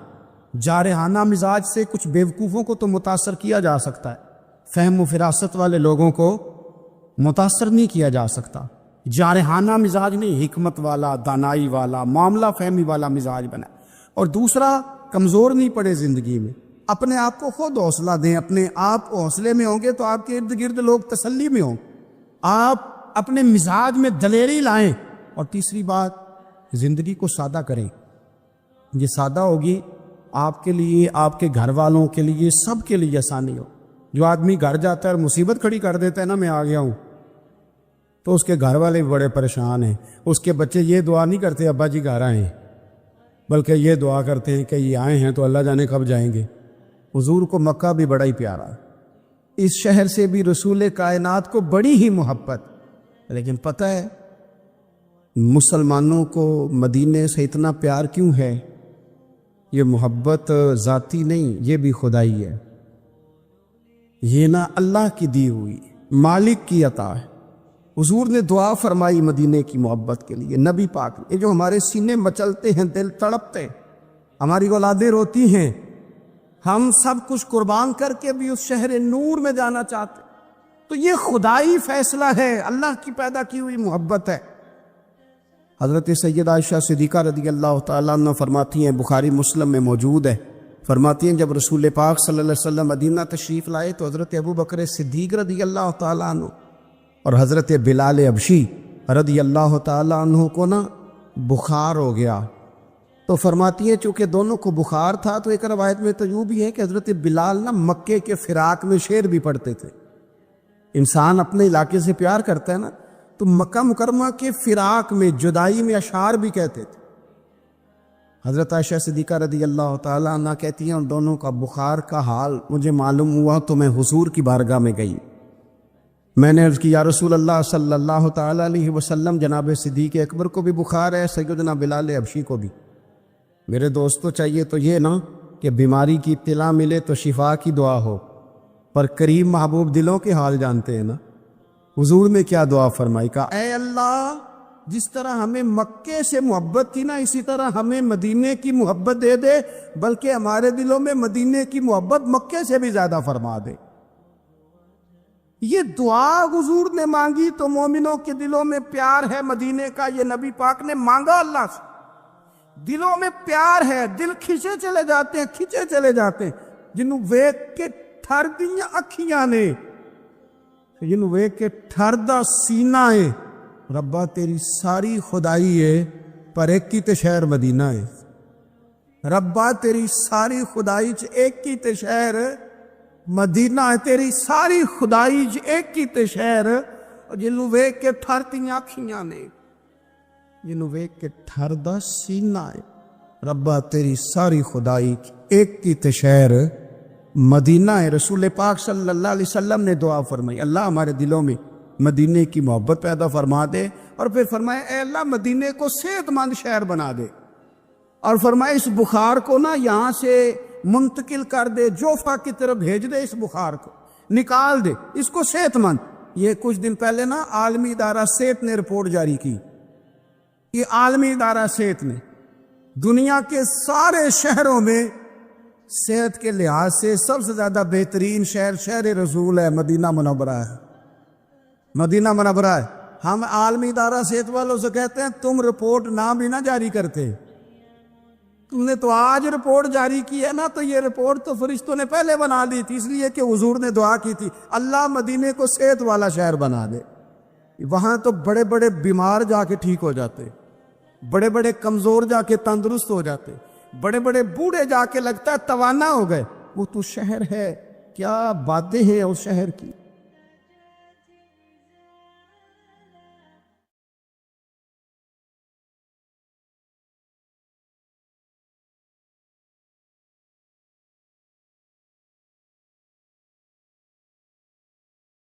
جارحانہ مزاج سے کچھ بیوقوفوں کو تو متاثر کیا جا سکتا ہے، فہم و فراست والے لوگوں کو متاثر نہیں کیا جا سکتا۔ جارحانہ مزاج نہیں، حکمت والا، دانائی والا، معاملہ فہمی والا مزاج بنا۔ اور دوسرا، کمزور نہیں پڑے زندگی میں، اپنے آپ کو خود حوصلہ دیں، اپنے آپ حوصلے میں ہوں گے تو آپ کے ارد گرد لوگ تسلی میں ہوں، آپ اپنے مزاج میں دلیری لائیں۔ اور تیسری بات، زندگی کو سادہ کریں، یہ سادہ ہوگی آپ کے لیے، آپ کے گھر والوں کے لیے، سب کے لیے آسانی ہو۔ جو آدمی گھر جاتا ہے اور مصیبت کھڑی کر دیتا ہے نا میں آ گیا ہوں، تو اس کے گھر والے بھی بڑے پریشان ہیں، اس کے بچے یہ دعا نہیں کرتے ابا جی گھر آئیں، بلکہ یہ دعا کرتے ہیں کہ یہ آئے ہیں تو اللہ جانے کب جائیں گے۔ حضور کو مکہ بھی بڑا ہی پیارا، اس شہر سے بھی رسول کائنات کو بڑی ہی محبت، لیکن پتہ ہے مسلمانوں کو مدینے سے اتنا پیار کیوں ہے؟ یہ محبت ذاتی نہیں، یہ بھی خدائی ہے، یہ نہ اللہ کی دی ہوئی، مالک کی عطا ہے۔ حضور نے دعا فرمائی مدینے کی محبت کے لیے، نبی پاک نے، یہ جو ہمارے سینے مچلتے ہیں، دل تڑپتے، ہماری اولادیں روتی ہیں، ہم سب کچھ قربان کر کے بھی اس شہر نور میں جانا چاہتے، تو یہ خدائی فیصلہ ہے، اللہ کی پیدا کی ہوئی محبت ہے۔ حضرت سیدہ عائشہ صدیقہ رضی اللہ تعالیٰ عنہ فرماتی ہیں، بخاری مسلم میں موجود ہے، فرماتی ہیں جب رسول پاک صلی اللہ علیہ وسلم مدینہ تشریف لائے تو حضرت ابو بکر صدیق رضی اللہ تعالیٰ عنہ اور حضرت بلال حبشی رضی اللہ تعالیٰ عنہ کو نا بخار ہو گیا، تو فرماتی ہیں چونکہ دونوں کو بخار تھا تو ایک روایت میں تو یوں بھی ہے کہ حضرت بلال نا مکے کے فراق میں شعر بھی پڑھتے تھے۔ انسان اپنے علاقے سے پیار کرتا ہے نا، تو مکہ مکرمہ کے فراق میں، جدائی میں اشعار بھی کہتے تھے۔ حضرت عائشہ صدیقہ رضی اللہ تعالیٰ عنہ کہتی ہیں، اور دونوں کا بخار کا حال مجھے معلوم ہوا تو میں حضور کی بارگاہ میں گئی، میں نے عرض کی یا رسول اللہ صلی اللہ تعالیٰ علیہ وسلم، جناب صدیق اکبر کو بھی بخار ہے، سیدنا بلال حبشی کو بھی، میرے دوستو چاہیے تو یہ نا کہ بیماری کی اطلاع ملے تو شفا کی دعا ہو، پر کریم محبوب دلوں کے حال جانتے ہیں نا۔ حضور نے کیا دعا فرمائی، کہا اے اللہ جس طرح ہمیں مکے سے محبت تھی نا، اسی طرح ہمیں مدینے کی محبت دے دے، بلکہ ہمارے دلوں میں مدینے کی محبت مکے سے بھی زیادہ فرما دے۔ یہ دعا حضور نے مانگی تو مومنوں کے دلوں میں پیار ہے مدینے کا، یہ نبی پاک نے مانگا اللہ سے، دلوں میں پیار ہے، دل کھچے چلے جاتے ہیں جنہوں ویک کے ٹھر دیاں اکھیاں نے، جنہوں ویک کے ٹھر دا سینہ ہے، ربا تیری ساری خدائی ہے پر ایک کی تے شہر مدینہ ہے، ربا تیری ساری خدائی چ ایک کی تے شہر مدینہ ہے، تیری ساری خدائی چ ایک کی تے شہر، جنہوں ویک کے ٹھر دیاں اکھیاں نے، جنہوں ویک کے ٹھر دا سینہ ہے، ربا تیری ساری خدائی ایک کی تے شہر مدینہ ہے۔ رسول پاک صلی اللہ علیہ وسلم نے دعا فرمائی، اللہ ہمارے دلوں میں مدینے کی محبت پیدا فرما دے، اور پھر فرمائے اے اللہ مدینے کو صحت مند شہر بنا دے، اور فرمائے اس بخار کو نا یہاں سے منتقل کر دے، جوفا کی طرف بھیج دے، اس بخار کو نکال دے، اس کو صحت مند۔ یہ کچھ دن پہلے نا عالمی ادارہ صحت نے رپورٹ جاری کی، یہ عالمی ادارہ صحت نے دنیا کے سارے شہروں میں صحت کے لحاظ سے سب سے زیادہ بہترین شہر رسول ہے، مدینہ منورہ ہے، مدینہ منورہ ہے۔ ہم عالمی ادارہ صحت والوں سے کہتے ہیں تم رپورٹ نہ بھی نہ جاری کرتے، تم نے تو آج رپورٹ جاری کی ہے نا، تو یہ رپورٹ تو فرشتوں نے پہلے بنا دی تھی، اس لیے کہ حضور نے دعا کی تھی اللہ مدینے کو صحت والا شہر بنا دے۔ وہاں تو بڑے بڑے بیمار جا کے ٹھیک ہو جاتے، بڑے بڑے کمزور جا کے تندرست ہو جاتے، بڑے بڑے بوڑھے جا کے لگتا ہے توانا ہو گئے۔ وہ تو شہر ہے، کیا باتیں ہیں اس شہر کی۔